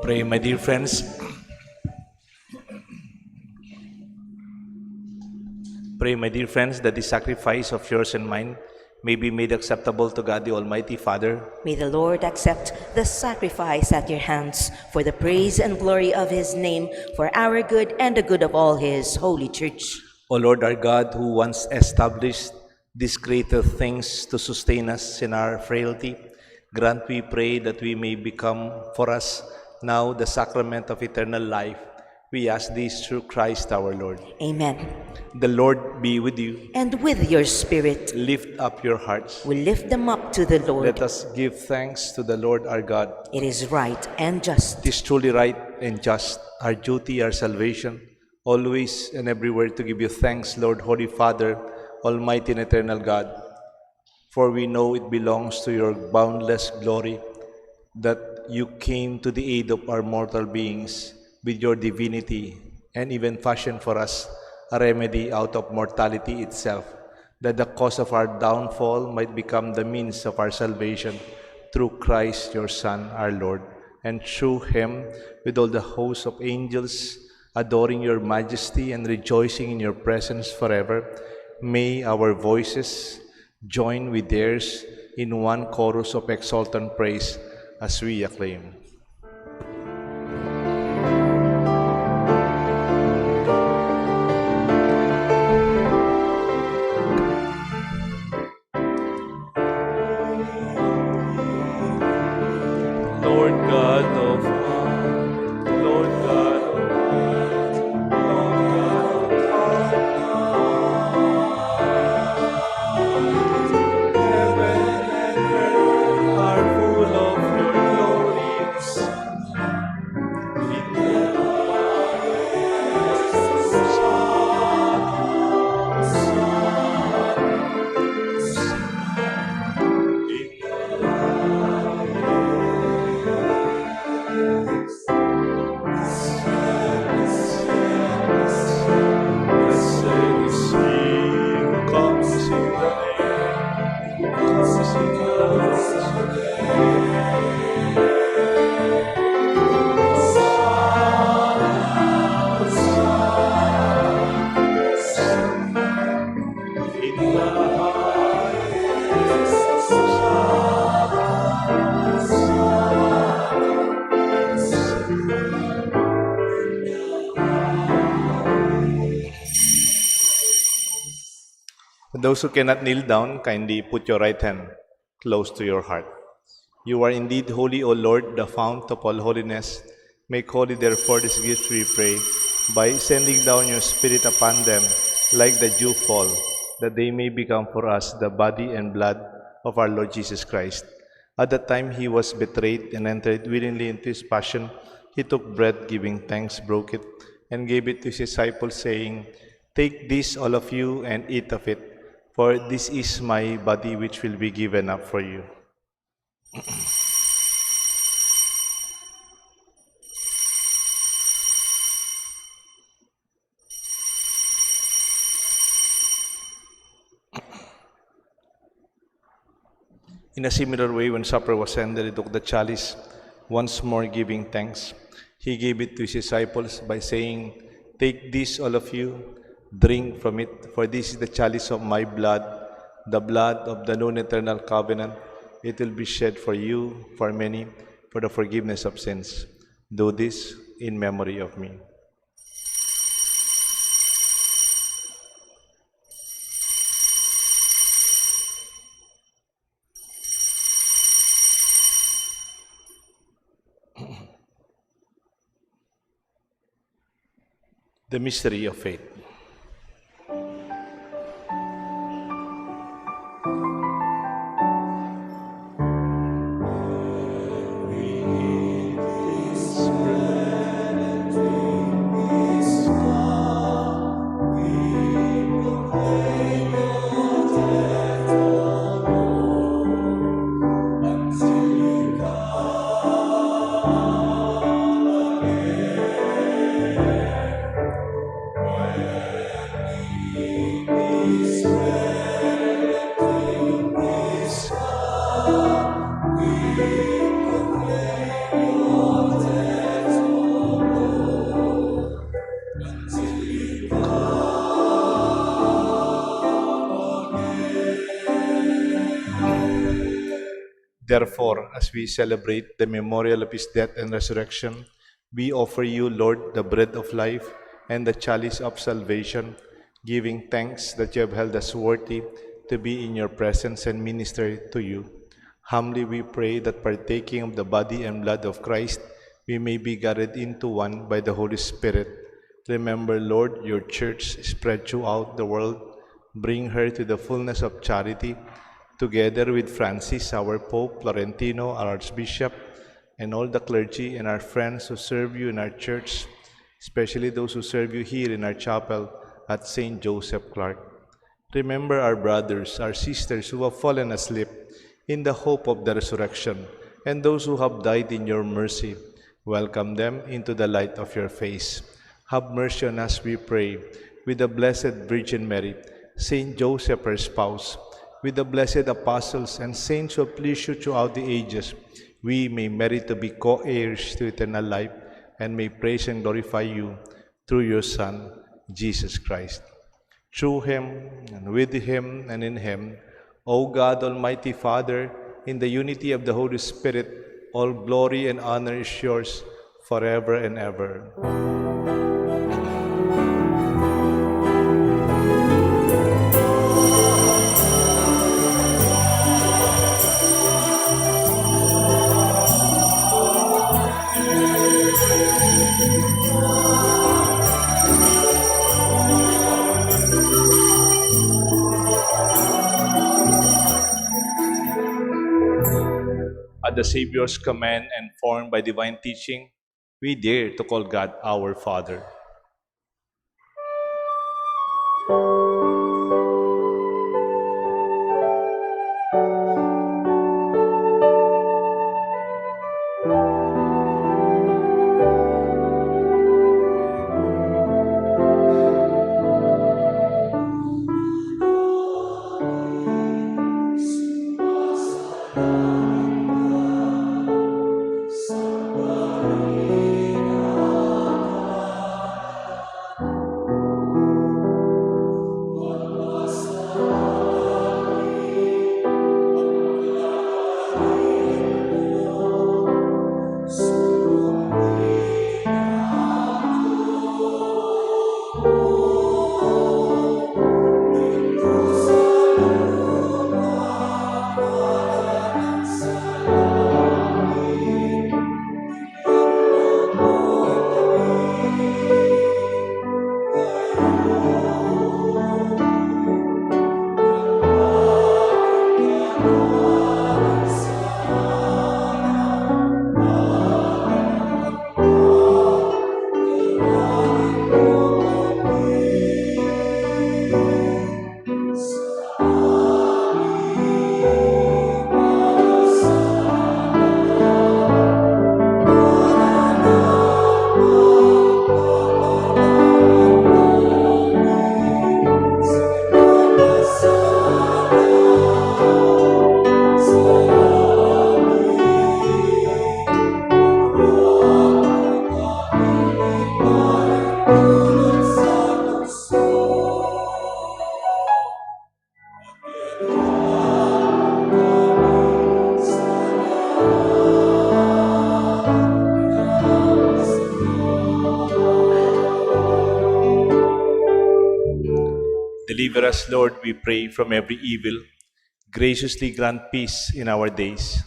Pray, my dear friends. Pray, my dear friends, that the sacrifice of yours and mine may be made acceptable to God the Almighty Father. May the Lord accept the sacrifice at your hands for the praise and glory of his name, for our good and the good of all his holy church. O Lord our God, who once established these greater things to sustain us in our frailty, grant, we pray, that we may become for us now the sacrament of eternal life, We ask this through Christ our Lord. Amen. The Lord be with you. And with your spirit, Lift up your hearts. we lift them up to the Lord. Let us give thanks to the Lord our God. It is right and just. It is truly right and just, our duty, our salvation, always and everywhere to give you thanks, Lord, Holy Father, Almighty and eternal God. For we know it belongs to your boundless glory that you came to the aid of our mortal beings with your divinity and even fashioned for us a remedy out of mortality itself, that the cause of our downfall might become the means of our salvation through Christ your Son, our Lord, and through him with all the hosts of angels adoring your majesty and rejoicing in your presence forever, may our voices join with theirs in one chorus of exultant praise as we acclaim. Lord God of all, Lord God of all, Lord God of all, heaven and earth are full of your glories. In the blessed is he who comes in the name, comes in the in the Those who cannot kneel down, kindly put your right hand close to your heart. You are indeed holy, O Lord, the fount of all holiness. Make holy, therefore, these gifts, we pray, by sending down your Spirit upon them like the dew fall, that they may become for us the body and blood of our Lord Jesus Christ. At the time he was betrayed and entered willingly into his passion, he took bread, giving thanks, broke it, and gave it to his disciples, saying, "Take this, all of you, and eat of it, for this is my body which will be given up for you." In a similar way, when supper was ended, he took the chalice, once more giving thanks. He gave it to his disciples by saying, "Take this, all of you, drink from it, for this is the chalice of my blood, the blood of the new and eternal covenant. It will be shed for you, for many, for the forgiveness of sins. Do this in memory of me." The mystery of faith. Therefore, as we celebrate the memorial of his death and resurrection, we offer you, Lord, the bread of life and the chalice of salvation, giving thanks that you have held us worthy to be in your presence and minister to you. Humbly we pray that partaking of the body and blood of Christ, we may be gathered into one by the Holy Spirit. Remember, Lord, your church spread throughout the world. Bring her to the fullness of charity, together with Francis, our Pope, Florentino, our Archbishop, and all the clergy and our friends who serve you in our church, especially those who serve you here in our chapel at St. Joseph Clark. Remember our brothers, our sisters who have fallen asleep in the hope of the resurrection, and those who have died in your mercy. Welcome them into the light of your face. Have mercy on us, we pray, with the Blessed Virgin Mary, Saint Joseph, her spouse, with the blessed apostles and saints who have pleased you throughout the ages, we may merit to be co-heirs to eternal life and may praise and glorify you through your Son, Jesus Christ. Through him, and with him, and in him, O God, Almighty Father, in the unity of the Holy Spirit, all glory and honor is yours forever and ever. At the Savior's command and formed by divine teaching, we dare to call God our Father. Deliver us, Lord, we pray, from every evil. Graciously grant peace in our days,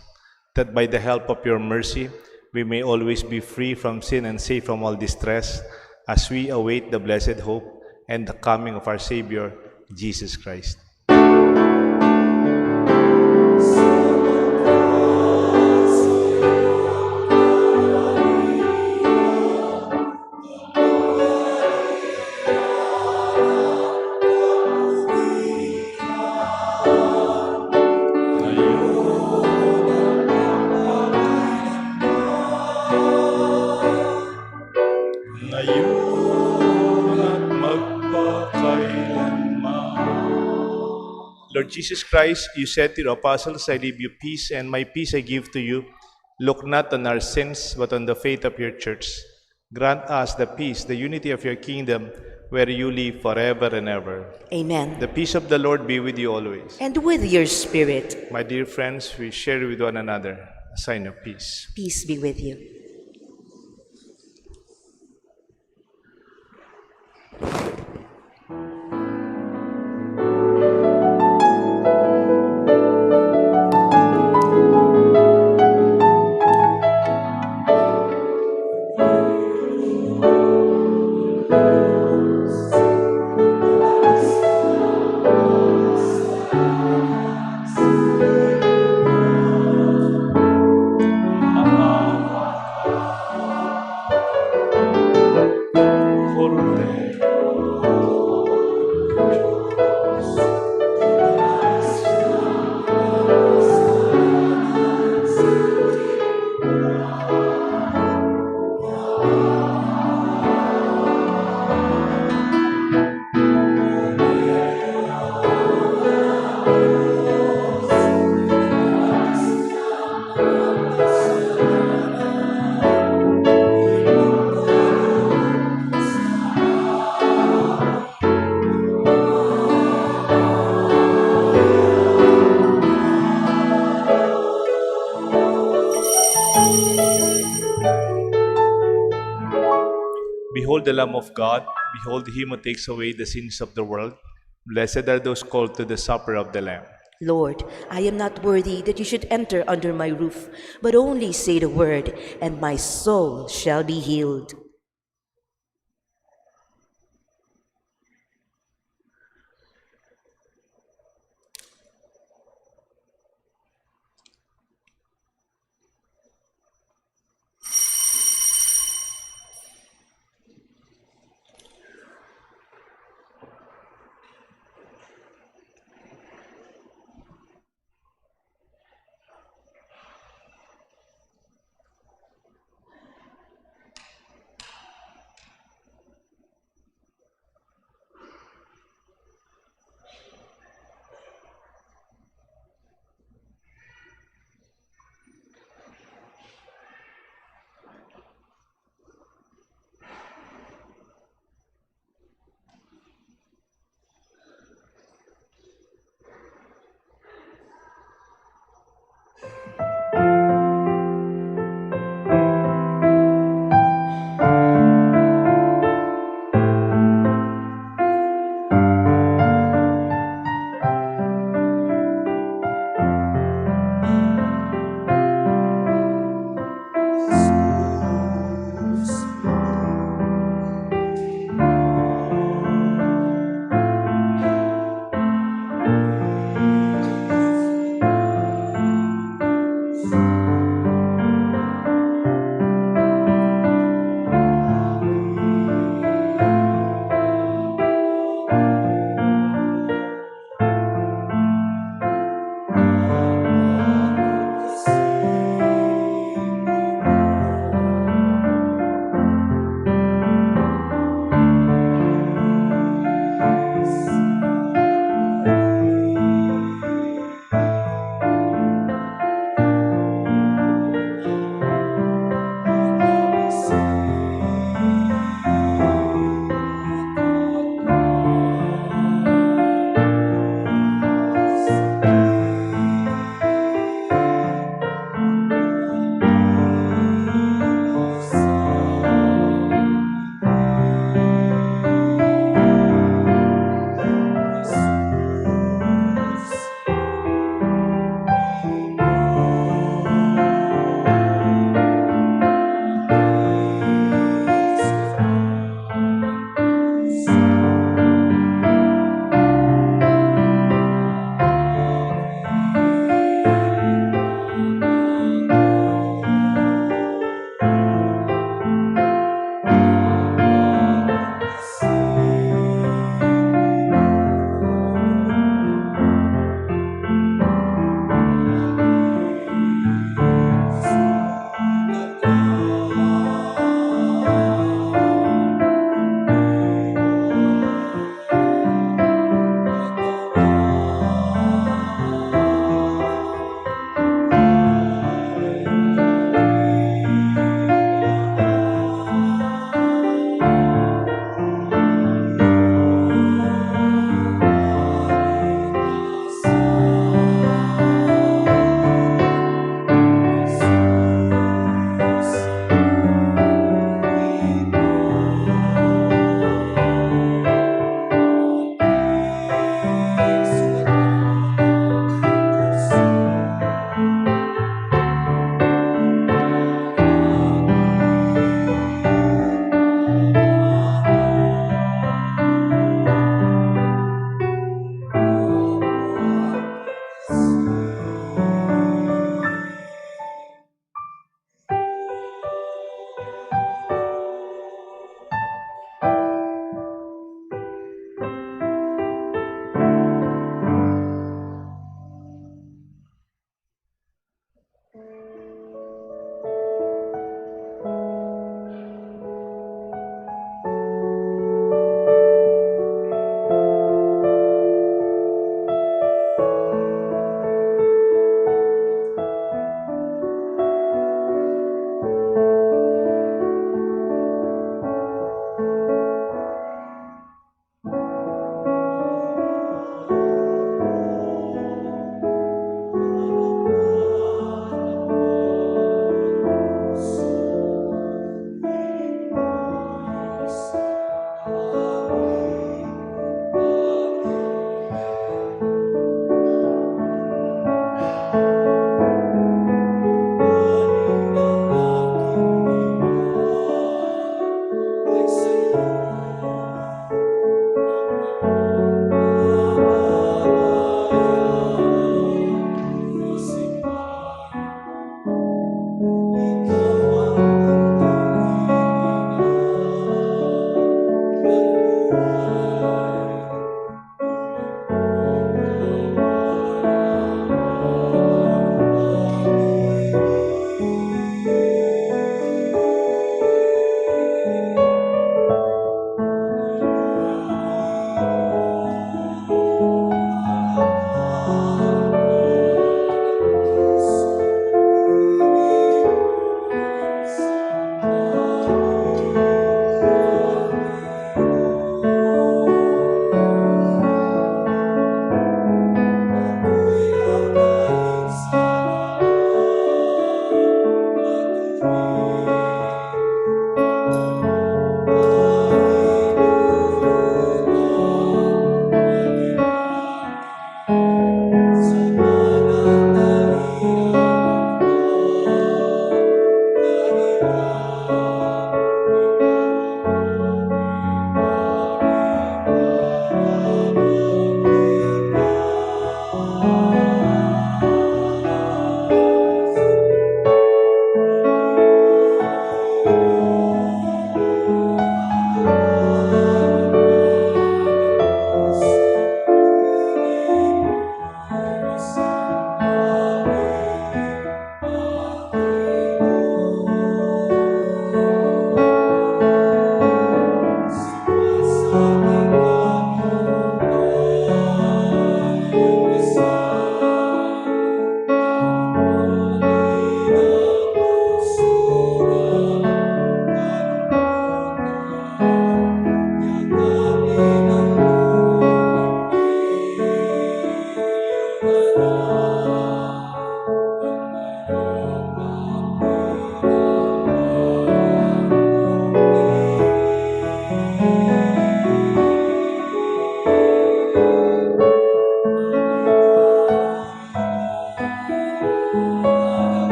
that by the help of your mercy we may always be free from sin and safe from all distress, as we await the blessed hope and the coming of our Savior, Jesus Christ. Lord Jesus Christ, you said to the apostles, I leave you peace, and my peace I give to you. Look not on our sins, but on the faith of your church. Grant us the peace, the unity of your kingdom, where you live forever and ever. Amen. The peace of the Lord be with you always. And with your spirit. My dear friends, we share with one another a sign of peace. Peace be with you. the Lamb of God. Behold him who takes away the sins of the world. Blessed are those called to the supper of the Lamb. Lord, I am not worthy that you should enter under my roof, but only say the word, and my soul shall be healed.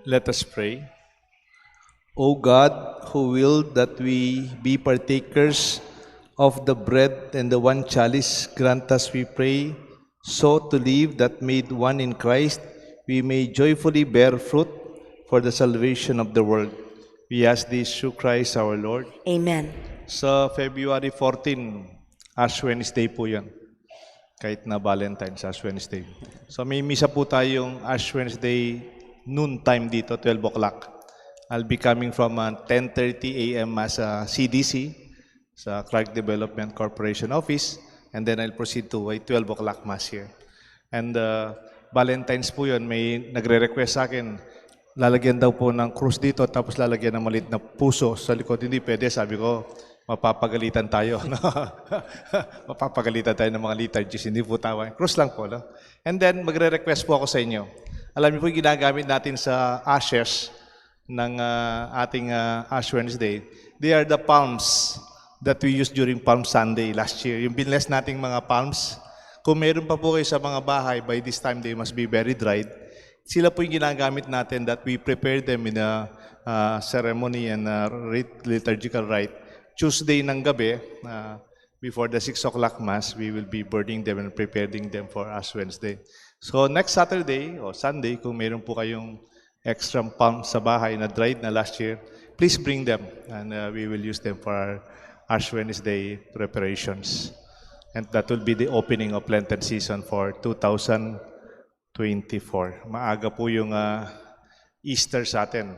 Let us pray. O God, who willed that we be partakers of the bread and the one chalice, grant us, we pray, so to live that made one in Christ, we may joyfully bear fruit for the salvation of the world. We ask this through Christ our Lord. Amen. Sa February 14, Ash Wednesday po yan. Kahit na Valentine's, Ash Wednesday. So may misa po tayong Ash Wednesday noon time dito, 12 o'clock. I'll be coming from 10:30 a.m. as a CDC sa Clark Development Corporation office, and then I'll proceed to a 12 o'clock mass here. And Valentine's po yun, may nagre-request sa akin, lalagyan daw po ng krus dito, tapos lalagyan ng maliit na puso sa likod. Hindi pwede, sabi ko, mapapagalitan tayo. No? Mapapagalitan tayo ng mga liturgies, hindi po tawa. Krus lang po. No? And then, magre-request po ako sa inyo. Alam niyo po yung ginagamit natin sa ashes ng ating Ash Wednesday. They are the palms that we used during Palm Sunday last year. Yung binless nating mga palms, kung meron pa po kayo sa mga bahay, by this time they must be very dried. Sila po yung ginagamit natin that we prepare them in a ceremony and liturgical rite. Tuesday ng gabi, before the 6 o'clock Mass, we will be burning them and preparing them for Ash Wednesday. So next Saturday o Sunday, kung meron po kayong extra palm sa bahay na dried na last year, please bring them and we will use them for our Ash Wednesday preparations. And that will be the opening of Lenten season for 2024. Maaga po yung Easter sa atin.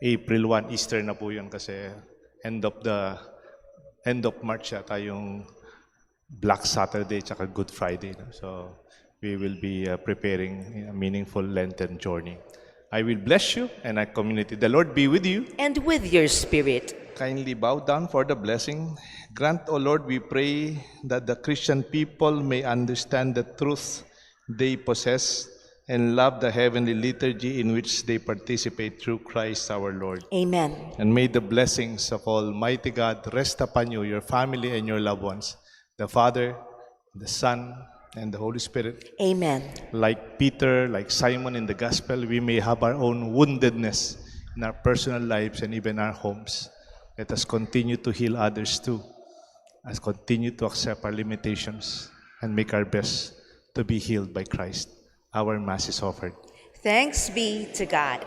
April 1, Easter na po yun kasi end of March yata yung Black Saturday tsaka Good Friday. So we will be preparing a meaningful Lenten journey. I will bless you and our community. The Lord be with you. And with your spirit. Kindly bow down for the blessing. Grant, O Lord, we pray that the Christian people may understand the truth they possess and love the heavenly liturgy in which they participate through Christ our Lord. Amen. And may the blessings of Almighty God rest upon you, your family, and your loved ones, the Father, the Son, and the Holy Spirit. Amen. Like Peter, like Simon in the Gospel, we may have our own woundedness in our personal lives and even our homes. Let us continue to heal others too. Let's continue to accept our limitations and make our best to be healed by Christ. Our Mass is offered. Thanks be to God.